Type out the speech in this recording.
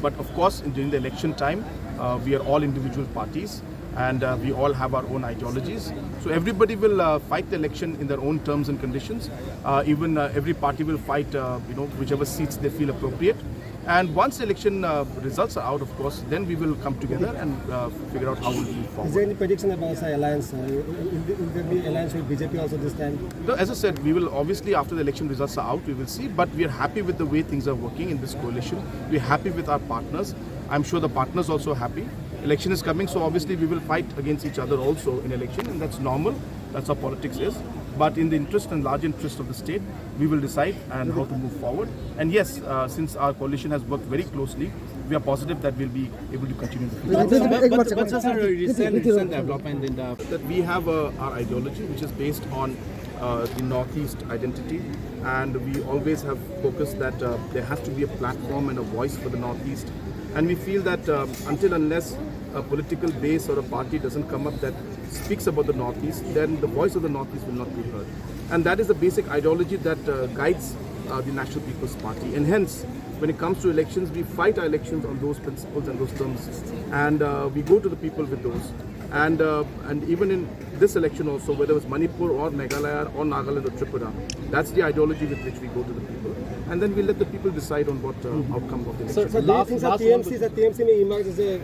But of course, during the election time, we are all individual parties, and we all have our own ideologies. So everybody will fight the election in their own terms and conditions. Even every party will fight, whichever seats they feel appropriate. And once the election results are out, of course, then we will come together and figure out how we'll move forward. Is there any prediction about the alliance? Will there be alliance with BJP also this time? No, as I said, we will obviously, after the election results are out, we will see. But we are happy with the way things are working in this coalition. We are happy with our partners. I'm sure the partners also happy. Election is coming, so obviously we will fight against each other also in election, and that's normal. That's how politics is. But in the interest and large interest of the state, we will decide and how to move forward. And yes, since our coalition has worked very closely, we are positive that we'll be able to continue in the future. What's a recent development in the... That we have our ideology, which is based on the Northeast identity, and we always have focused that there has to be a platform and a voice for the Northeast. And we feel that until unless a political base or a party doesn't come up that speaks about the Northeast, then the voice of the Northeast will not be heard. And that is the basic ideology that guides the National People's Party. And hence, when it comes to elections, we fight our elections on those principles and those terms. And we go to the people with those. And even in this election also, whether it's Manipur or Meghalaya or Nagaland or Tripura, that's the ideology with which we go to the people. And then we let the people decide on what outcome of the election. So, TMC may emerge as a